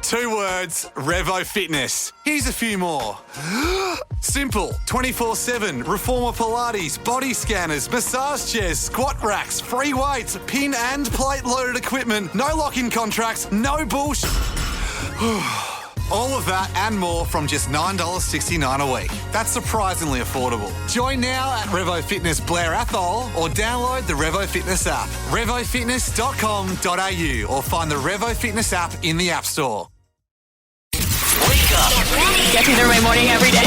2 words, Revo Fitness. Here's a few more. Simple, 24/7, reformer Pilates, body scanners, massage chairs, squat racks, free weights, pin and plate loaded equipment, no lock-in contracts, no bullshit. All of that and more from just $9.69 a week. That's surprisingly affordable. Join now at Revo Fitness Blair Athol or download the Revo Fitness app. RevoFitness.com.au or find the Revo Fitness app in the App Store. Wake up. Get to the morning every day.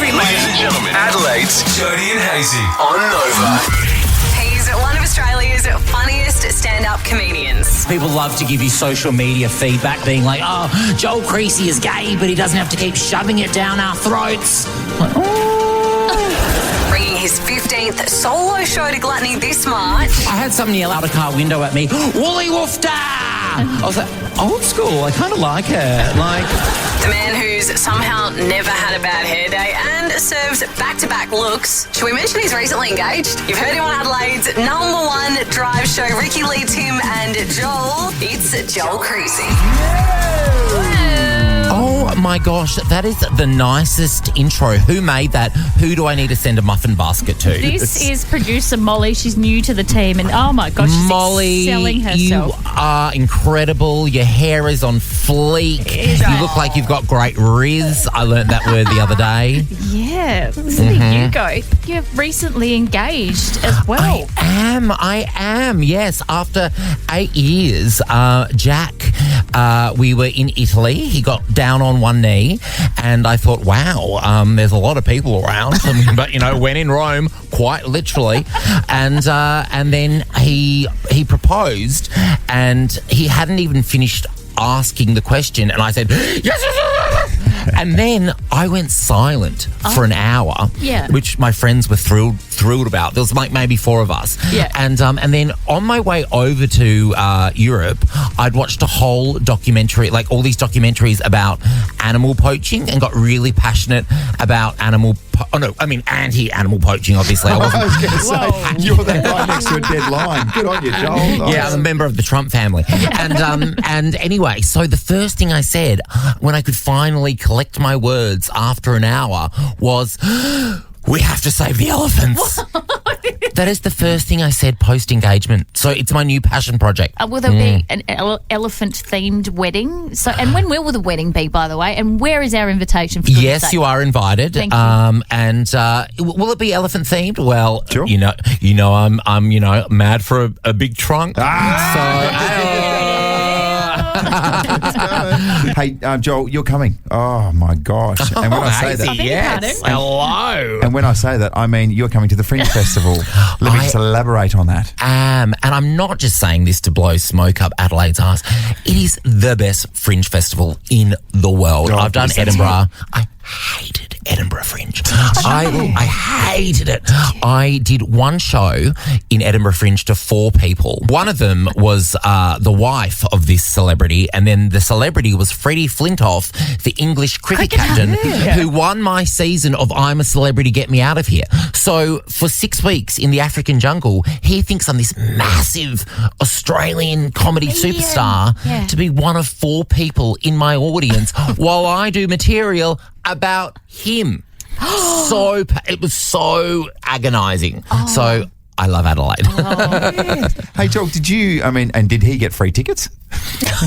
Ladies and gentlemen, Adelaide's Jody and Hazy on Nova. He's one of Australia's funniest stand-up comedians. People love to give you social media feedback being like, oh, Joel Creasey is gay, but he doesn't have to keep shoving it down our throats. Like, oh. Bringing his 15th solo show to Gluttony this March. I had someone yell out a car window at me, Woolly Woofda! I was like, old school, I kind of like it. Like, the man who's somehow never had a bad hair day and serves back-to-back looks. Should we mention he's recently engaged? You've heard him on Adelaide's #1 drive show, Ricky Lee, Tim and Joel. It's Joel Creasey. oh my gosh, that is the nicest intro. Who made that? Who do I need to send a muffin basket to? This is producer Molly. She's new to the team, and oh my gosh, she's Molly, excelling herself. you are incredible. Your hair is on fleek. You look like you've got great riz. I learnt that word the other day. Yeah, listen to you go. You're recently engaged as well. I am, yes. After 8 years, Jack, we were in Italy. He got down on one knee, and I thought, wow, there's a lot of people around. But, you know, when in Rome, quite literally. And then he proposed, and he hadn't even finished asking the question, and I said, yes. And then I went silent for an hour, which my friends were thrilled about. There was like maybe 4 of us. Yeah. And then on my way over to Europe, I'd watched a whole documentary, like all these documentaries about animal poaching, and got really passionate about anti-animal poaching, obviously. I was going to say, you're that guy next to a dead lion. Good on you, Joel. Nice. Yeah, I'm a member of the Trump family. And anyway, so the first thing I said when I could finally collect my words after an hour was, we have to save the elephants. That is the first thing I said post-engagement. So it's my new passion project. Will there be an elephant-themed wedding? So, and when will the wedding be, by the way? And where is our invitation? For yes, sake? you are invited. Thank you. And will it be elephant-themed? Well, sure. you know, I'm mad for a big trunk. Hey, Joel, you're coming. Oh, my gosh. And when I say that... yes. Hello. And when I say that, I mean you're coming to the Fringe Festival. Let me just elaborate on that. And I'm not just saying this to blow smoke up Adelaide's ass. It is the best Fringe Festival in the world. Oh, I've done Edinburgh. I hated Edinburgh Fringe. I hated it. I did one show in Edinburgh Fringe to 4 people. One of them was the wife of this celebrity, and then the celebrity was Freddie Flintoff, the English cricket captain, who won my season of I'm a Celebrity, Get Me Out of Here. So for 6 weeks in the African jungle, he thinks I'm this massive Australian comedy superstar to be one of 4 people in my audience while I do material about him. It was so agonising. So I love Adelaide. Hey, Joel, did he get free tickets?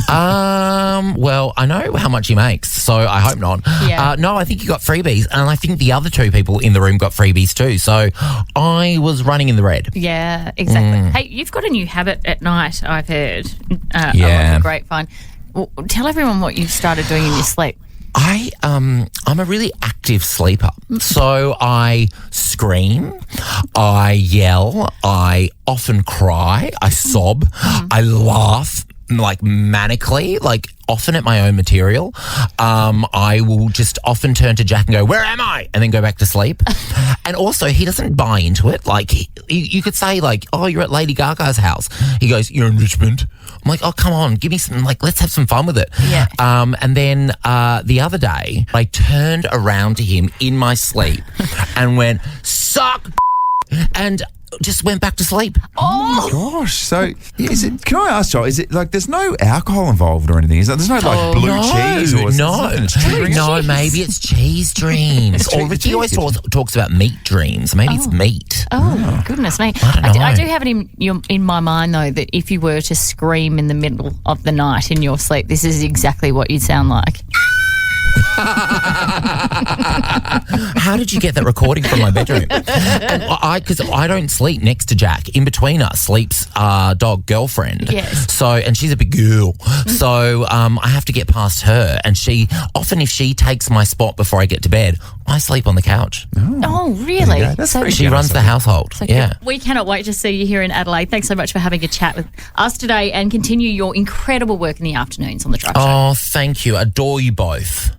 Well, I know how much he makes, so I hope not. Yeah. No, I think he got freebies, and I think the other 2 people in the room got freebies too. So I was running in the red. Yeah, exactly. Hey, you've got a new habit at night, I've heard. Along the grapevine. Well, tell everyone what you've started doing in your sleep. I'm a really active sleeper. So I scream, I yell, I often cry, I sob, I laugh like manically, like often at my own material. I will just often turn to Jack and go, where am I? And then go back to sleep. And also, he doesn't buy into it. Like, you could say, like, oh, you're at Lady Gaga's house. He goes, you're in Richmond. I'm like, oh, come on, give me some, like, let's have some fun with it. Yeah. And then the other day, I turned around to him in my sleep and went, suck. And just went back to sleep. Oh, Gosh, so is it? Can I ask, Joel? Is it like there's no alcohol involved or anything? There's no like blue cheese or No, maybe it's cheese dreams. Or Ricky always talks about meat dreams. Maybe it's meat. Oh, goodness me. I don't know. I do have it in my mind, though, that if you were to scream in the middle of the night in your sleep, this is exactly what you'd sound like. How did you get that recording from my bedroom? Because I don't sleep next to Jack. In between us sleeps our dog girlfriend. Yes. So, and she's a big girl. So I have to get past her. And if she takes my spot before I get to bed, I sleep on the couch. Oh, really? That's pretty She good. runs the household. Yeah. We cannot wait to see you here in Adelaide. Thanks so much for having a chat with us today and continue your incredible work in the afternoons on the Drive Show. Oh, thank you. Adore you both.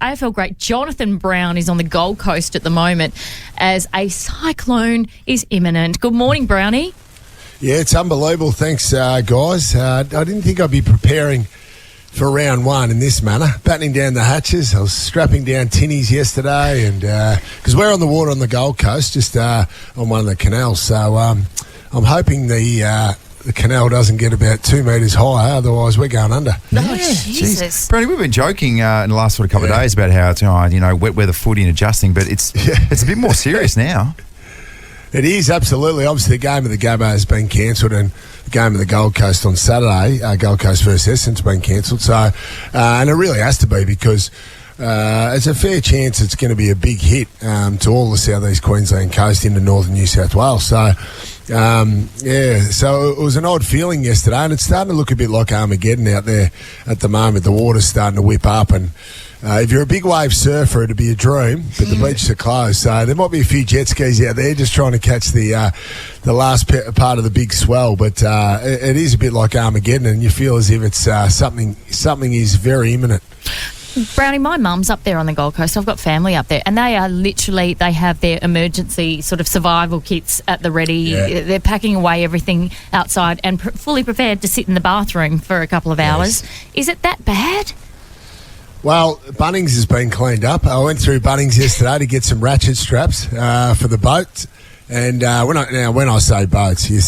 AFL great Jonathan Brown is on the Gold Coast at the moment as a cyclone is imminent. Good morning, Brownie. Yeah, it's unbelievable. Thanks, guys. I didn't think I'd be preparing for round one in this manner. Battening down the hatches. I was strapping down tinnies yesterday, and because we're on the water on the Gold Coast, just on one of the canals. So I'm hoping the canal doesn't get about 2 metres higher, otherwise we're going under. Oh, Jesus. Brady, we've been joking in the last couple of days about how it's wet weather footy and adjusting, but it's a bit more serious now. It is, absolutely. Obviously, the game of the Gabba has been cancelled, and the game of the Gold Coast on Saturday, Gold Coast versus Essendon's been cancelled. So, and it really has to be because it's a fair chance it's going to be a big hit to all the southeast Queensland coast into northern New South Wales. So, so it was an odd feeling yesterday, and it's starting to look a bit like Armageddon out there at the moment. The water's starting to whip up, and if you're a big wave surfer, it'd be a dream, but the beaches are closed. So there might be a few jet skis out there just trying to catch the last part of the big swell. But it is a bit like Armageddon, and you feel as if it's something is very imminent. Brownie, my mum's up there on the Gold Coast. I've got family up there, and they are literally, they have their emergency sort of survival kits at the ready. Yeah. They're packing away everything outside and fully prepared to sit in the bathroom for a couple of hours. Yes. Is it that bad? Well, Bunnings has been cleaned up. I went through Bunnings yesterday to get some ratchet straps for the boat. And when I say boats, you're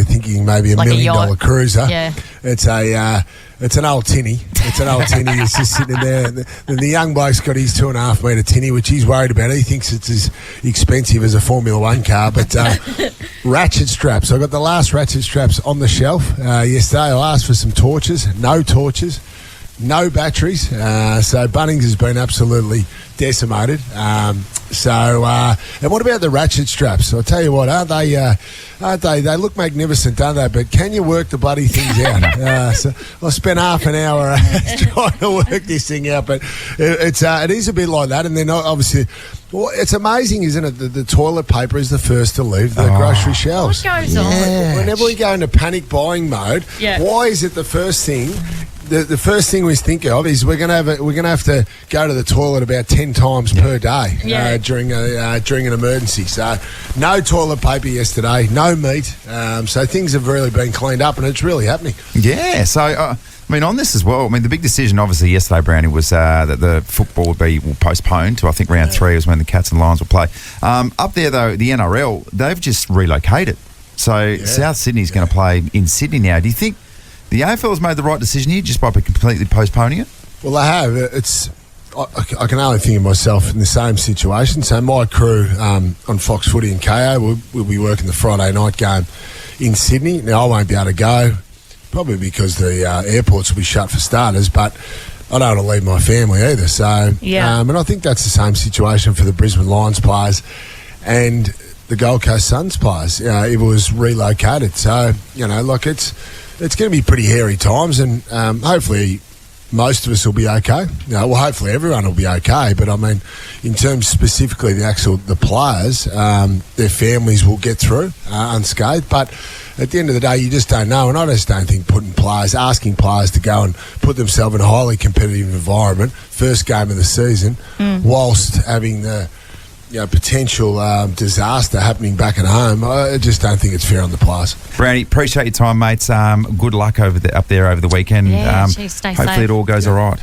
thinking maybe a like $1 million cruiser. Yeah. It's an old tinny. It's an old tinny. It's just sitting there. The young bloke's got his 2.5 metre tinny, which he's worried about. He thinks it's as expensive as a Formula One car. But ratchet straps. I got the last ratchet straps on the shelf yesterday. I asked for some torches. No torches. No batteries. So Bunnings has been absolutely decimated. And what about the ratchet straps? I'll tell you what, aren't they? They look magnificent, don't they? But can you work the bloody things out? So I spent half an hour trying to work this thing out, but it is a bit like that. And then obviously, well, it's amazing, isn't it? The toilet paper is the first to leave the grocery shelves. What goes on? Whenever we go into panic buying mode, why is it the first thing? The first thing we think of is we're gonna have to go to the toilet about 10 times per day during an emergency. So no toilet paper yesterday, no meat. So things have really been cleaned up, and it's really happening. Yeah. So on this as well. The big decision obviously yesterday, Brownie, was that the football would be postponed to I think round 3 is when the Cats and Lions will play. Up there though, the NRL, they've just relocated. So South Sydney's going to play in Sydney now. Do you think the AFL has made the right decision here just by completely postponing it? Well, they have. I can only think of myself in the same situation. So my crew on Fox Footy and KO will be working the Friday night game in Sydney. Now, I won't be able to go, probably because the airports will be shut for starters, but I don't want to leave my family either. So, and I think that's the same situation for the Brisbane Lions players and the Gold Coast Suns players. It was relocated. So, it's going to be pretty hairy times, and hopefully most of us will be okay. Hopefully everyone will be okay. But in terms specifically the players, their families will get through unscathed. But at the end of the day, you just don't know. And I just don't think asking players to go and put themselves in a highly competitive environment, first game of the season, whilst having the potential disaster happening back at home, I just don't think it's fair on the players. Brownie, appreciate your time, mates. Good luck up there over the weekend. Yeah, stay hopefully safe. it all goes all right.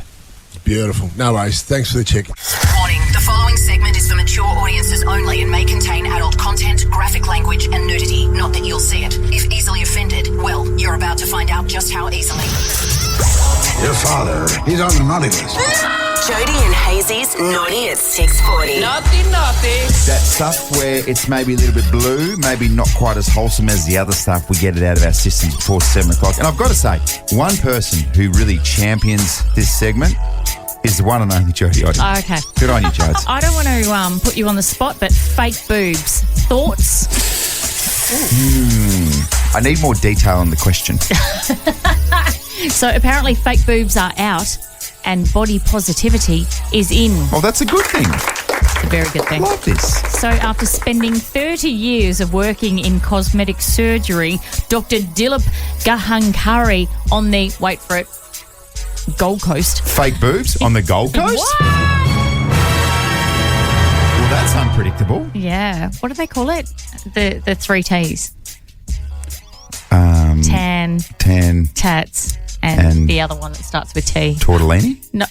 beautiful. No worries. Thanks for the chicken. Warning, the following segment is for mature audiences only and may contain adult content, graphic language and nudity. Not that you'll see it. If easily offended, well, you're about to find out just how easily. Your father, he's on the naughty list. Jody and Hazy's Naughty at 6:40. Naughty. That stuff where it's maybe a little bit blue, maybe not quite as wholesome as the other stuff, we get it out of our systems before 7 o'clock. And I've got to say, one person who really champions this segment is the one and only Jody Oddie. Okay. Good on you, Jodes. I don't want to put you on the spot, but fake boobs. Thoughts? I need more detail on the question. So apparently fake boobs are out and body positivity is in. Oh, that's a good thing. It's a very good thing. Love this. So after spending 30 years of working in cosmetic surgery, Dr. Dilip Gahankari on the, wait for it, Gold Coast. Fake boobs on the Gold Coast? What? Well, that's unpredictable. Yeah. What do they call it? The 3 T's. Tan, tats, and the other one that starts with T. Tortellini? No.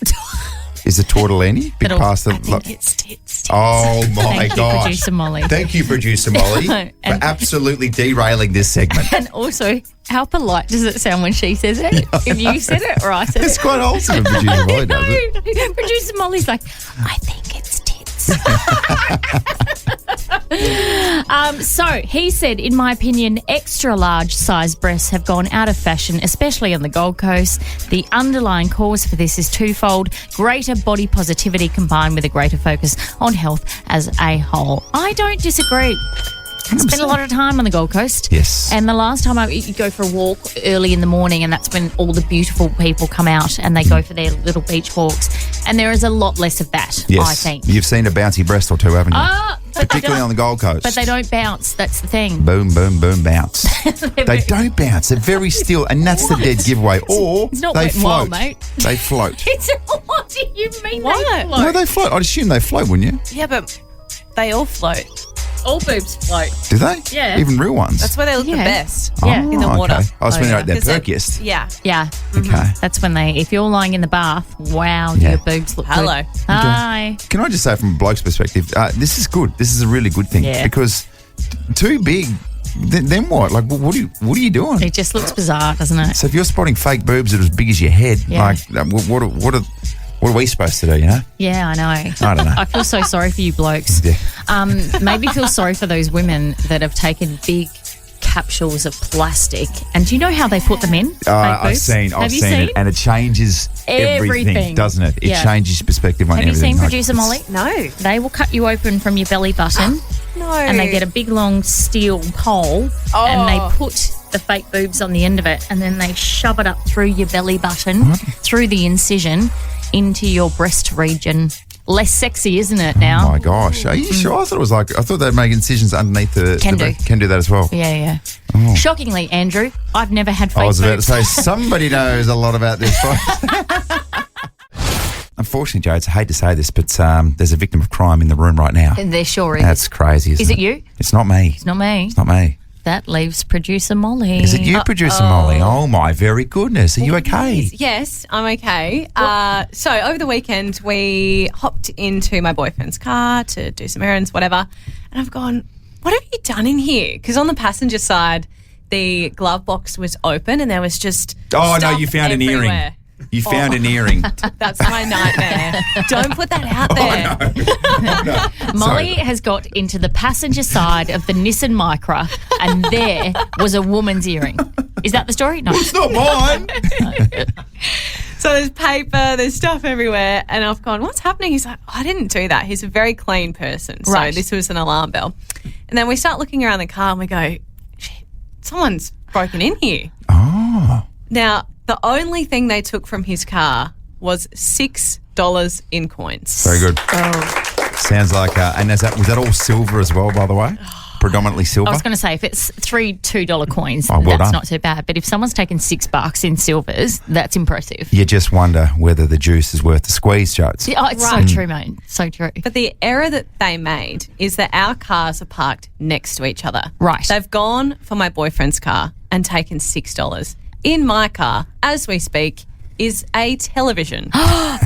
Is it tortellini? Big pasta. I think it's tits. Oh, my Thank gosh. you, Producer Molly. Thank you, Producer Molly, for absolutely derailing this segment. And also, how polite does it sound when she says it? If you said it or I said It's it? quite wholesome when Producer Molly does it. Producer Molly's like, I think it's tits. So he said, in my opinion, extra large size breasts have gone out of fashion, especially on the Gold Coast. The underlying cause for this is twofold: greater body positivity combined with a greater focus on health as a whole. I don't disagree. I spent a lot of time on the Gold Coast. Yes. And the last time you go for a walk early in the morning, and that's when all the beautiful people come out and they go for their little beach walks. And there is a lot less of that, Yes. I think. You've seen a bouncy breast or two, haven't you? Particularly on the Gold Coast. But they don't bounce. That's the thing. Boom, boom, boom, bounce. They don't bounce. They're very still, and that's the dead giveaway. Or It's not they Wet n Wild, float. mate. They float. What do you mean What? they float? No, they float. I'd assume they float, wouldn't you? Yeah, but they all float. All boobs float. Do they? Yeah. Even real ones? That's where they look the Yeah. best. Yeah. In the water. Okay. I was thinking like they're 'Cause they're- perkiest. Yeah. Yeah. Okay. That's when if you're lying in the bath, wow, Yeah. your boobs look Hello. good. Hi. Can I just say from a bloke's perspective, this is good. This is a really good thing Yeah. because too big, then what? Like, what are you doing? It just looks bizarre, doesn't it? So if you're spotting fake boobs that are as big as your head, Yeah. like, what are we supposed to do, you know? Yeah, I know. I don't know. I feel so sorry for you blokes. Yeah. Maybe feel sorry for those women that have taken big capsules of plastic. And do you know how they put them in? Fake I've boobs? seen Have you it, and it changes everything, doesn't it? It Yeah. changes your perspective on Have you everything. seen Like, Producer Molly? No. They will cut you open from your belly button No. and they get a big long steel pole and they put the fake boobs on the end of it and then they shove it up through your belly button, through the incision, into your breast region. Less sexy, isn't it now? Oh my gosh. Are you sure? I thought they'd make incisions underneath the... Can do. Can do that as well. Yeah. Oh. Shockingly, Andrew, I've never had fake I was about to boobs. say, somebody knows a lot about this. Unfortunately, Joe, I hate to say this, but there's a victim of crime in the room right now. There sure is. That's crazy, isn't Is it you? It's not me. It's not me. It's not me. That leaves Producer Molly. Is it you, Producer Molly? Oh, my very goodness. Are you okay? Yes, I'm okay. So over the weekend, we hopped into my boyfriend's car to do some errands, whatever. And I've gone, what have you done in here? Because on the passenger side, the glove box was open and there was just Oh, no, stuff you found an earring. everywhere. You found an earring. That's my nightmare. Don't put that out there. Molly has got into the passenger side of the Nissan Micra and there was a woman's earring. Is that the story? No. It's not mine. So there's paper, there's stuff everywhere. And I've gone, what's happening? He's like, I didn't do that. He's a very clean person. So Right. this was an alarm bell. And then we start looking around the car and we go, shit, someone's broken in here. Oh. Now, the only thing they took from his car was $6 in coins. Very good. Oh. Sounds like, and was that all silver as well, by the way? Predominantly silver? I was going to say, if it's three $2 coins, Oh, well that's done. not too bad. But if someone's taken $6 in silvers, that's impressive. You just wonder whether the juice is worth the squeeze, Jodes. Yeah, it's Right. so true, mate. So true. But the error that they made is that our cars are parked next to each other. Right. They've gone for my boyfriend's car and taken $6. In my car, as we speak, is a television.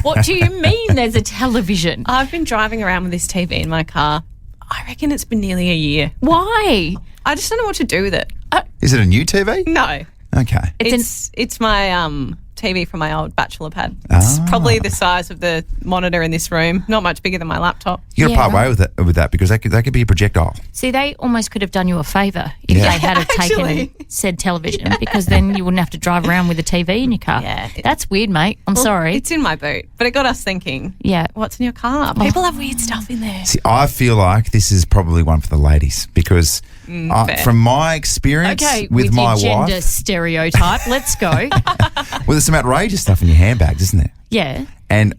What do you mean there's a television? I've been driving around with this TV in my car. I reckon it's been nearly a year. Why? I just don't know what to do with it. Is it a new TV? No. Okay. It's my TV from my old bachelor pad. It's probably the size of the monitor in this room. Not much bigger than my laptop. You got to part way with that because that could be a projectile. See, they almost could have done you a favour if they had have taken said television, because then you wouldn't have to drive around with a TV in your car. Yeah. That's weird, mate. I'm sorry. It's in my boot, but it got us thinking. Yeah. What's in your car? People have weird stuff in there. See, I feel like this is probably one for the ladies because from my experience with my your gender wife, stereotype, let's go. well, there's some outrageous stuff in your handbags, isn't there? Yeah. And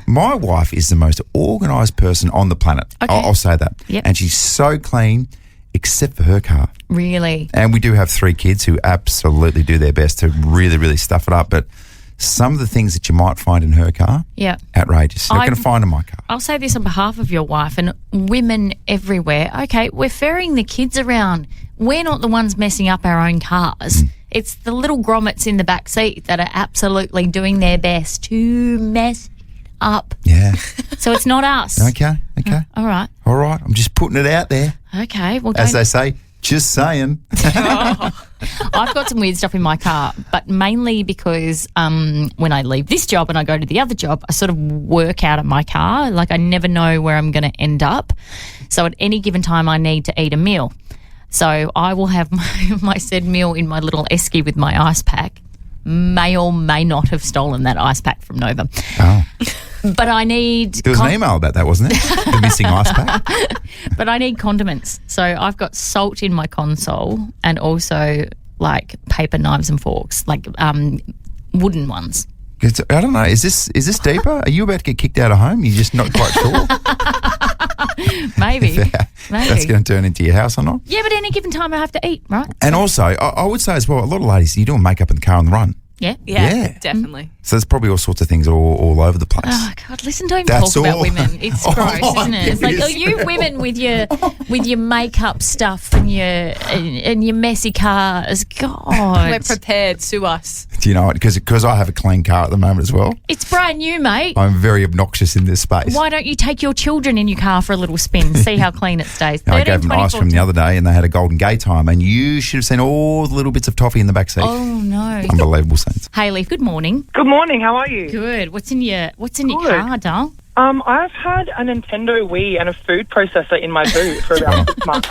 my wife is the most organised person on the planet. Okay. I'll say that. Yep. And she's so clean, except for her car. Really? And we do have 3 kids who absolutely do their best to really, really stuff it up. But some of the things that you might find in her car, outrageous. You're not going to find in my car. I'll say this on behalf of your wife and women everywhere. Okay, we're ferrying the kids around. We're not the ones messing up our own cars. It's the little grommets in the back seat that are absolutely doing their best to mess it up. Yeah. So it's not us. Okay. All right. I'm just putting it out there. Okay. Well, as they say, just saying. I've got some weird stuff in my car, but mainly because when I leave this job and I go to the other job, I sort of work out of my car. Like I never know where I'm going to end up. So at any given time, I need to eat a meal. So I will have my said meal in my little esky with my ice pack. May or may not have stolen that ice pack from Nova. Oh. But I need... There was an email about that, wasn't there? The missing ice pack. But I need condiments. So I've got salt in my console and also like paper knives and forks, like wooden ones. I don't know. Is this deeper? Are you about to get kicked out of home? You're just not quite sure? Maybe. That's going to turn into your house or not? Yeah, but any given time I have to eat, right? And also, I would say as well, a lot of ladies, you're doing makeup in the car on the run. Yeah, definitely. So there's probably all sorts of things all over the place. Oh God, listen to him talk about women. It's gross, isn't it? It's like, oh, you women with your makeup stuff and your messy cars. God, we're prepared. Sue us. Do you know what? Because I have a clean car at the moment as well. It's brand new, mate. I'm very obnoxious in this space. Why don't you take your children in your car for a little spin? See how clean it stays. I gave them ice cream the other day and they had a Golden Gay time and you should have seen all the little bits of toffee in the back seat. Oh no. Unbelievable scenes. Hayley, good morning. Good morning, how are you? Good. What's in your car, doll? I've had a Nintendo Wii and a food processor in my boot for about 6 months.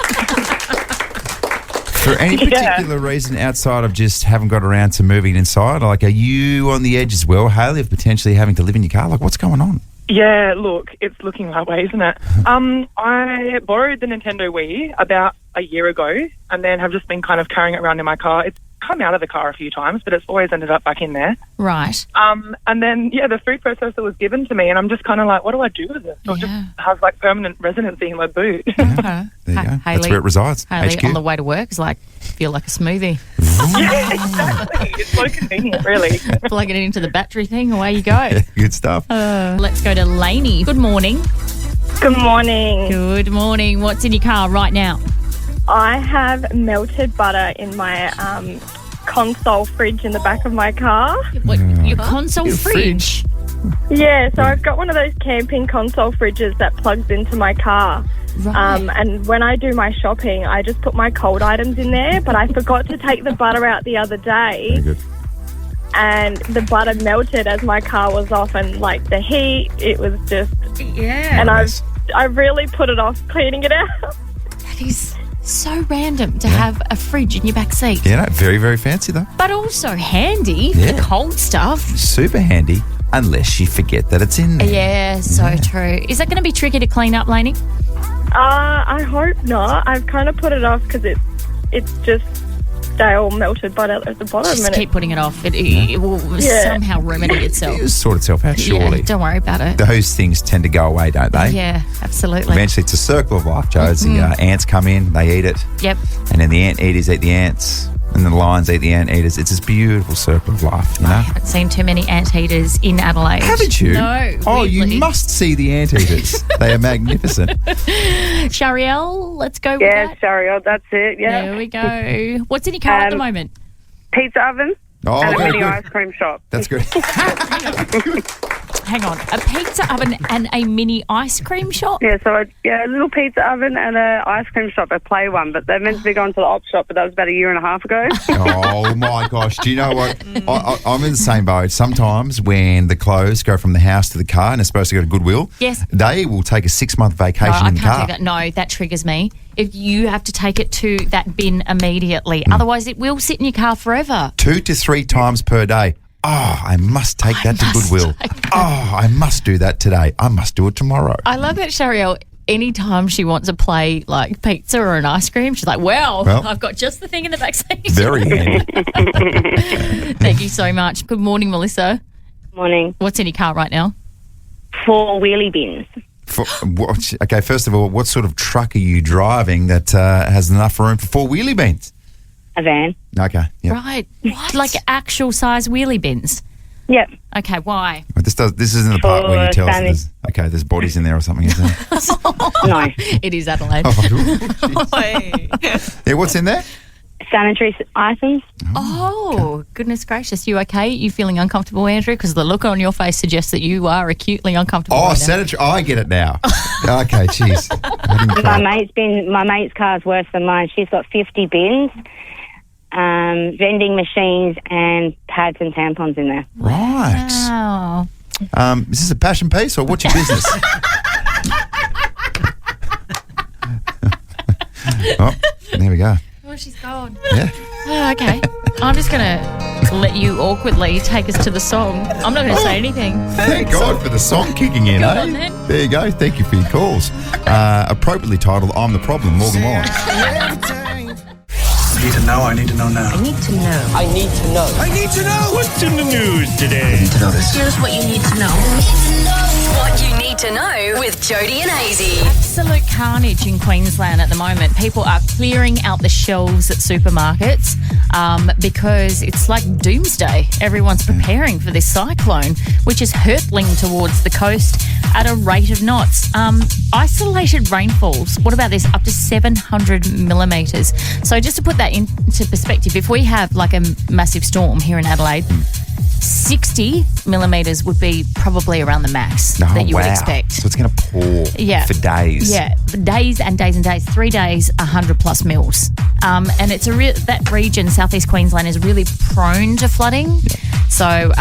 For any particular reason outside of just haven't got around to moving inside, like are you on the edge as well, Hayley, of potentially having to live in your car? Like what's going on? Yeah, look, it's looking that way, isn't it? I borrowed the Nintendo Wii about a year ago and then have just been kind of carrying it around in my car. It's come out of the car a few times, but it's always ended up back in there. Right. And then, the food processor was given to me and I'm just kind of like, what do I do with it? So it just has like permanent residency in my boot. There you go. Hayley, that's where it resides. Hayley, HQ. on the way to work is like, feel like a smoothie. Yeah, exactly. It's so convenient, really. Plug it into the battery thing, away you go. Good stuff. Let's go to Lainey. Good morning. Good morning. Good morning. What's in your car right now? I have melted butter in my console fridge in the back of my car. What, your console fridge? Yeah, so I've got one of those camping console fridges that plugs into my car. Right. And when I do my shopping, I just put my cold items in there, but I forgot to take the butter out the other day. Very good. And the butter melted as my car was off, and like the heat, it was just... Yeah. And I really put it off cleaning it out. That is so random to have a fridge in your back seat. Yeah, no, very, very fancy though. But also handy for the cold stuff. Super handy, unless you forget that it's in there. Yeah, so true. Is that going to be tricky to clean up, Lainey? I hope not. I've kind of put it off because it's just stale melted butter at the bottom. Just keep putting it off. It will somehow remedy itself. It'll sort itself out, surely. Yeah, don't worry about it. Those things tend to go away, don't they? Yeah, absolutely. Eventually, it's a circle of life, Joe. It's the ants come in, they eat it. Yep. And then the anteaters eat the ants. And then the lions eat the anteaters. It's this beautiful circle of life, you know? I haven't seen too many anteaters in Adelaide. Haven't you? No. Oh, weirdly. you must see the anteaters. They are magnificent. Shariel, let's go with Yeah, that. Shariel, that's it, yeah. There we go. What's in your car at the moment? Pizza oven. Oh, and a very mini good. ice cream shop. That's good. Hang on, a pizza oven and a mini ice cream shop? Yeah, so a little pizza oven and a ice cream shop, a play one, but they're meant to be going to the op shop, but that was about a year and a half ago. Oh, my gosh. Do you know what? I'm in the same boat. Sometimes when the clothes go from the house to the car and it's supposed to go to Goodwill, Yes. they will take a 6-month vacation No, I in the can't car. do that. No, that triggers me. If you have to take it to that bin immediately, otherwise it will sit in your car forever. 2 to 3 times per day. Oh, I must take that to Goodwill. Oh, I must do that today. I must do it tomorrow. I love that Shariel, anytime she wants to play like pizza or an ice cream, she's like, well, I've got just the thing in the back seat. Very handy. Thank you so much. Good morning, Melissa. Morning. What's in your car right now? 4 wheelie bins. Okay, first of all, what sort of truck are you driving that has enough room for 4 wheelie bins? A van. Okay, yeah. Right. What? Like actual size wheelie bins? Yep. Okay, why? But this isn't the part where you tell us Spanish. there's bodies in there or something, isn't there? No. It is Adelaide. Yeah, what's in there? Sanitary items. Oh, goodness gracious. You okay? You feeling uncomfortable, Andrew? Because the look on your face suggests that you are acutely uncomfortable. Oh, right now. sanitary. I get it now. Okay, jeez. My mate's car's worse than mine. She's got 50 bins, vending machines, and pads and tampons in there. Right. Wow. Is this a passion piece or what's your business? Oh, there we go. Oh, she's gone. Yeah. Oh, okay. I'm just going to let you awkwardly take us to the song. I'm not going to say anything. Thank God for the song kicking in, Good eh? on then. There you go. Thank you for your calls. Appropriately titled, I'm the Problem, Morgan Wallen. I need to know. I need to know now. I need to know. I need to know. I need to know. What's in the news today? I need to know this. Here's what you need to know. What you need to know with Jody and Hazy. Absolute carnage in Queensland at the moment. People are clearing out the shelves at supermarkets because it's like doomsday. Everyone's preparing for this cyclone, which is hurtling towards the coast at a rate of knots. Isolated rainfalls, what about this? Up to 700 millimetres. So just to put that into perspective, if we have like a massive storm here in Adelaide, 60 millimetres would be probably around the max that you would expect. So it's going to pour for days. Yeah, for days and days and days. 3 days, 100 plus mils. And it's that region, southeast Queensland, is really prone to flooding. So,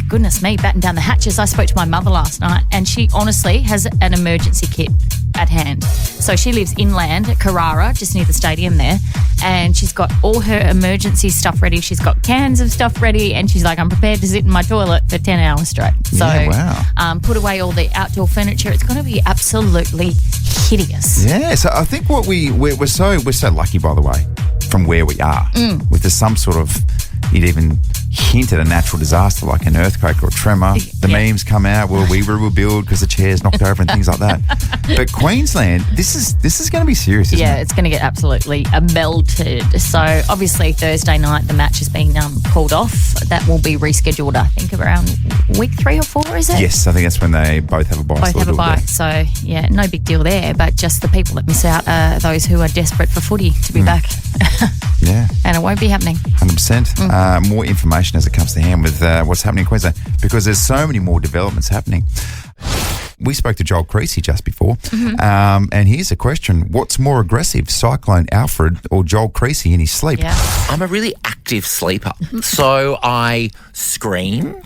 goodness me, batten down the hatches. I spoke to my mother last night and she honestly has an emergency kit at hand. So she lives inland at Carrara, just near the stadium there, and she's got all her emergency stuff ready. She's got cans of stuff ready and she's like, I'm prepared to sit in my toilet for 10 hours straight. So put away all the outdoor furniture. It's going to be absolutely hideous. Yeah, so I think what we're so lucky, by the way, from where we are, with there's some sort of, you'd even hint at a natural disaster like an earthquake or a tremor. The memes come out, well, we rebuild because the chair's knocked over and things like that. But Queensland, this is going to be serious, isn't it? It's going to get absolutely melted. So obviously Thursday night the match has been called off. That will be rescheduled, I think, around week 3 or 4, is it? Yes, I think that's when they both have a bye. Both have a bye. So, no big deal there. But just the people that miss out are those who are desperate for footy to be back. Yeah. And it won't be happening. 100%. More information as it comes to hand with what's happening in Queensland because there's so many more developments happening. We spoke to Joel Creasey just before, and here's a question. What's more aggressive, Cyclone Alfred or Joel Creasey in his sleep? Yeah. I'm a really active sleeper. So I scream,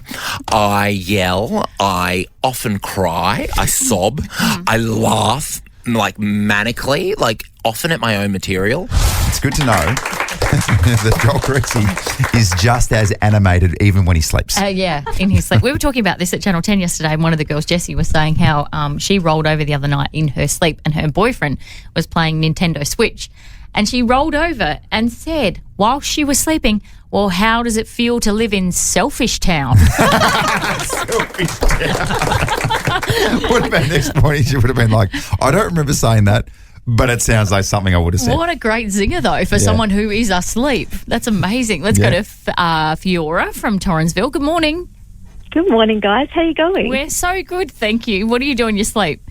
I yell, I often cry, I sob, I laugh like manically, like often at my own material. It's good to know that Joel Creasey is just as animated even when he sleeps. In his sleep. We were talking about this at Channel 10 yesterday, and one of the girls, Jessie, was saying how she rolled over the other night in her sleep and her boyfriend was playing Nintendo Switch. And she rolled over and said, while she was sleeping, well, how does it feel to live in Selfish Town? Selfish Town. What about next morning? She would have been like, I don't remember saying that, but it sounds like something I would have said. What a great zinger, though, for someone who is asleep. That's amazing. Let's go to Fiora from Torrensville. Good morning. Good morning, guys. How are you going? We're so good, thank you. What do you do in your sleep?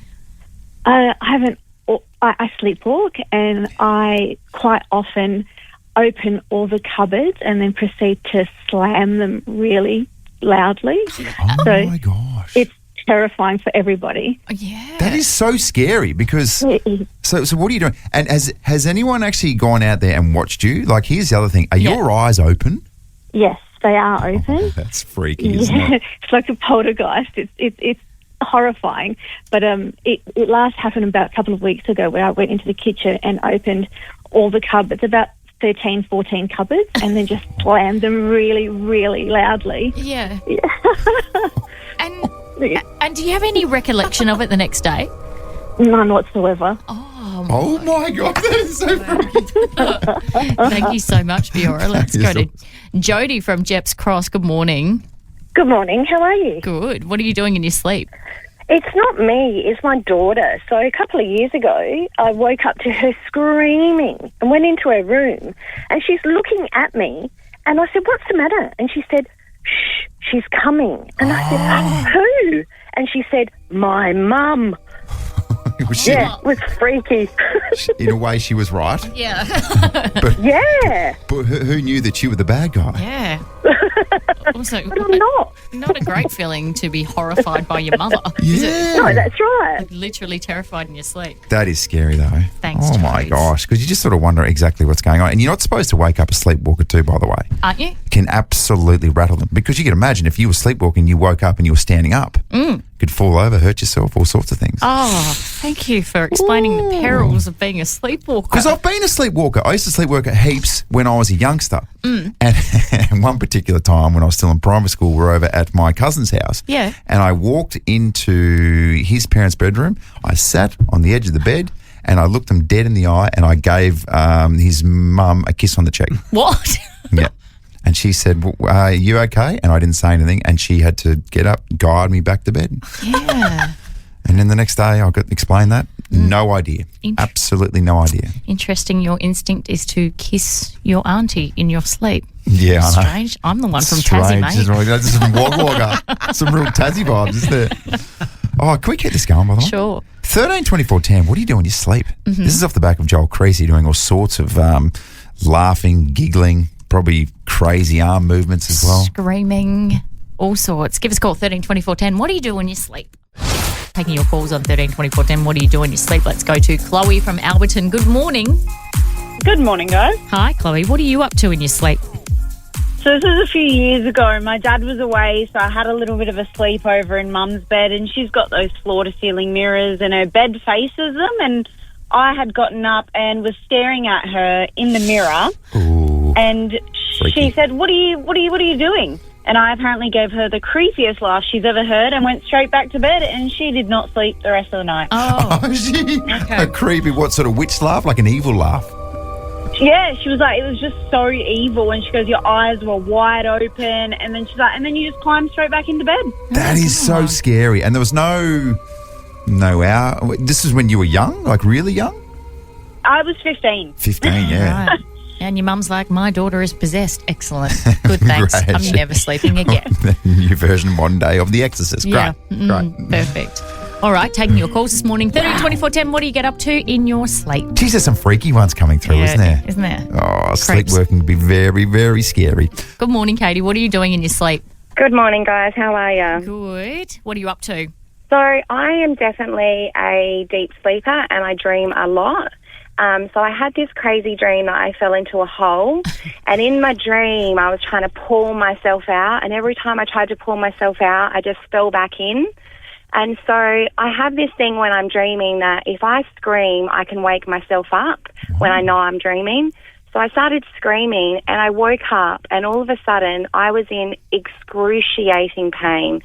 I sleepwalk, and I quite often open all the cupboards and then proceed to slam them really loudly. Oh, so my gosh. It's terrifying for everybody. Yeah. That is so scary because so what are you doing? And has anyone actually gone out there and watched you? Like, here's the other thing. Are your eyes open? Yes, they are open. Oh, that's freaky, isn't it? It's like a poltergeist. It's horrifying. But it last happened about a couple of weeks ago where I went into the kitchen and opened all the cupboards, about 13, 14 cupboards, and then just slammed them really, really loudly. Yeah. And do you have any recollection of it the next day? None whatsoever. Oh my God, that is so freaky. Thank you so much, Fiora. Let's go to Jody from Jeps Cross. Good morning. Good morning. How are you? Good. What are you doing in your sleep? It's not me. It's my daughter. So a couple of years ago, I woke up to her screaming and went into her room, and she's looking at me, and I said, "What's the matter?" And she said, "Shh, she's coming." And I said, "Who?" And she said, "My mum." Yeah, it was freaky. In a way, she was right. Yeah. But, yeah. But who knew that you were the bad guy? Yeah. Also, but I'm not. Not a great feeling to be horrified by your mother. Is it? Yeah. No, that's right. Like, literally terrified in your sleep. That is scary, though. Thanks, Oh, my Jode. gosh. Because you just sort of wonder exactly what's going on. And you're not supposed to wake up a sleepwalker too, by the way. Aren't you? Can absolutely rattle them. Because you can imagine if you were sleepwalking, you woke up and you were standing up. Could fall over, hurt yourself, all sorts of things. Oh, thank you for explaining the perils of being a sleepwalker. Because I've been a sleepwalker. I used to sleepwalk at heaps when I was a youngster. And one particular time when I was still in primary school, we were over at my cousin's house. Yeah. And I walked into his parents' bedroom. I sat on the edge of the bed and I looked him dead in the eye and I gave his mum a kiss on the cheek. What? Yeah. And she said, are you okay? And I didn't say anything. And she had to get up, guide me back to bed. Yeah. And then the next day I got to explain that. No idea. Absolutely no idea. Interesting. Your instinct is to kiss your auntie in your sleep. Yeah, I know. Strange. I'm the one from Tassie, mate. This is some Wagga Wagga. Some real Tassie vibes, isn't there? Oh, can we keep this going, by the way? Sure. 13 24 10, what do you do in your sleep? Mhm. This is off the back of Joel Creasey doing all sorts of laughing, giggling, probably crazy arm movements as well. Screaming, all sorts. Give us a call, 13 24 10. What do you do when you sleep? Taking your calls on 13 24 10. What do you do when you sleep? Let's go to Chloe from Alberton. Good morning. Good morning, guys. Hi, Chloe. What are you up to in your sleep? So this was a few years ago. My dad was away, so I had a little bit of a sleepover in Mum's bed, and she's got those floor-to-ceiling mirrors, and her bed faces them, and I had gotten up and was staring at her in the mirror, and she said, "What are you doing?" And I apparently gave her the creepiest laugh she's ever heard and went straight back to bed, and she did not sleep the rest of the night. Oh, A creepy, what sort of witch laugh? Like an evil laugh? Yeah, she was like, it was just so evil, and she goes, your eyes were wide open, and then she's like, and then you just climb straight back into bed. That is so scary. And there was no hour. This is when you were young, like really young? I was 15. 15, yeah. Right. And your mum's like, my daughter is possessed. Excellent. Good, thanks. Great. I'm never sleeping again. The new version, modern day of The Exorcist. Yeah. Great. Great. Perfect. All right, taking your calls this morning. 13 24 10. What do you get up to in your sleep? Geez, there's some freaky ones coming through, Yeah, isn't there? isn't there? Oh, Creeps. sleepwalking can be very, very scary. Good morning, Katie. What are you doing in your sleep? Good morning, guys. How are you? Good. What are you up to? So I am definitely a deep sleeper and I dream a lot. So I had this crazy dream that I fell into a hole, and in my dream I was trying to pull myself out, and every time I tried to pull myself out, I just fell back in. And so I have this thing when I'm dreaming that if I scream, I can wake myself up when I know I'm dreaming. So I started screaming and I woke up, and all of a sudden I was in excruciating pain.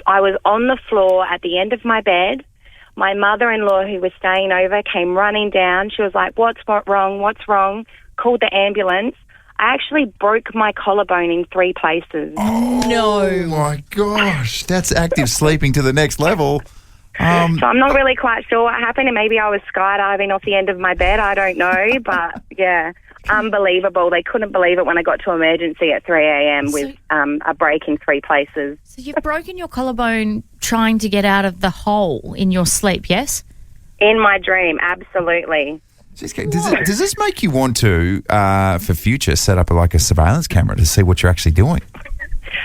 I was on the floor at the end of my bed. My mother-in-law, who was staying over, came running down. She was like, what's wrong? What's wrong? Called the ambulance. I actually broke my collarbone in 3 places. Oh, my gosh. That's active sleeping to the next level. So I'm not really quite sure what happened, and maybe I was skydiving off the end of my bed. I don't know, but, yeah, unbelievable. They couldn't believe it when I got to emergency at 3 a.m. with a break in 3 places. So you've broken your collarbone trying to get out of the hole in your sleep, yes? In my dream, absolutely. Does this make you want to, for future, set up like a surveillance camera to see what you're actually doing?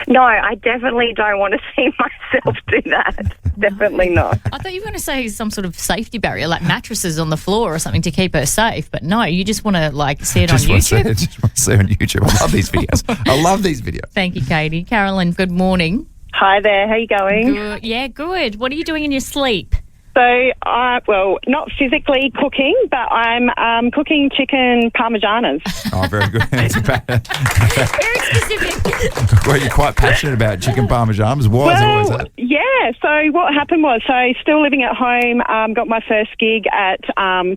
No, I definitely don't want to see myself do that. Definitely not. I thought you were going to say some sort of safety barrier, like mattresses on the floor or something to keep her safe. But no, you just want to see it on YouTube. Just want to see it on YouTube. I love these videos. I love these videos. Thank you, Katie. Carolyn, good morning. Hi there. How you going? Good. Yeah, good. What are you doing in your sleep? So, not physically cooking, but I'm cooking chicken parmesanas. Oh, very good. Very specific. Well, you're quite passionate about chicken parmesanas. Why is it always that? Yeah. So what happened was, still living at home, got my first gig at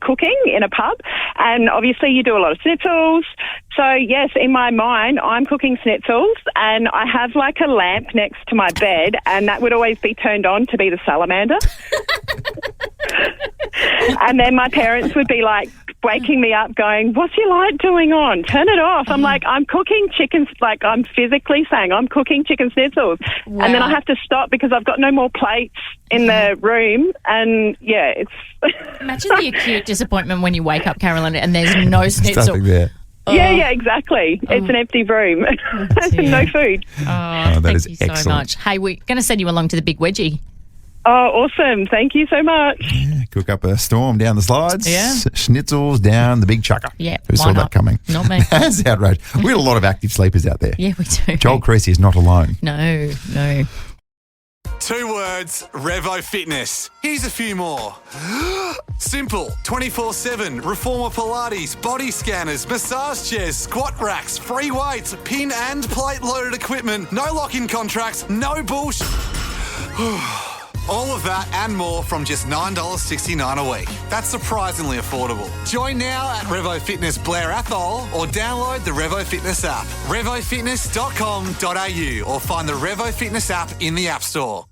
cooking in a pub, and obviously you do a lot of schnitzels. So yes, in my mind, I'm cooking schnitzels, and I have like a lamp next to my bed, and that would always be turned on to be the salamander. And then my parents would be like waking me up going, what's your light doing on? Turn it off. I'm like, I'm cooking chickens, like I'm physically saying I'm cooking chicken schnitzels. Wow. And then I have to stop because I've got no more plates in the room. And yeah, it's... Imagine the acute disappointment when you wake up, Carolyn, and there's no schnitzel. Nothing there. Yeah, exactly. It's an empty room. No food. Thank is you so excellent. much. Hey, we're going to send you along to the Big Wedgie. Oh, awesome. Thank you so much. Yeah, cook up a storm down the slides. Yeah. Schnitzels down the big chucker. Yeah, Who why saw not? that coming? Not me. That's outrageous. We got a lot of active sleepers out there. Yeah, we do. Joel Creasey is not alone. No. 2 words, Revo Fitness. Here's a few more. Simple, 24/7, Reformer Pilates, body scanners, massage chairs, squat racks, free weights, pin and plate loaded equipment, no lock-in contracts, no bullshit. All of that and more from just $9.69 a week. That's surprisingly affordable. Join now at Revo Fitness Blair Athol or download the Revo Fitness app. RevoFitness.com.au or find the Revo Fitness app in the App Store.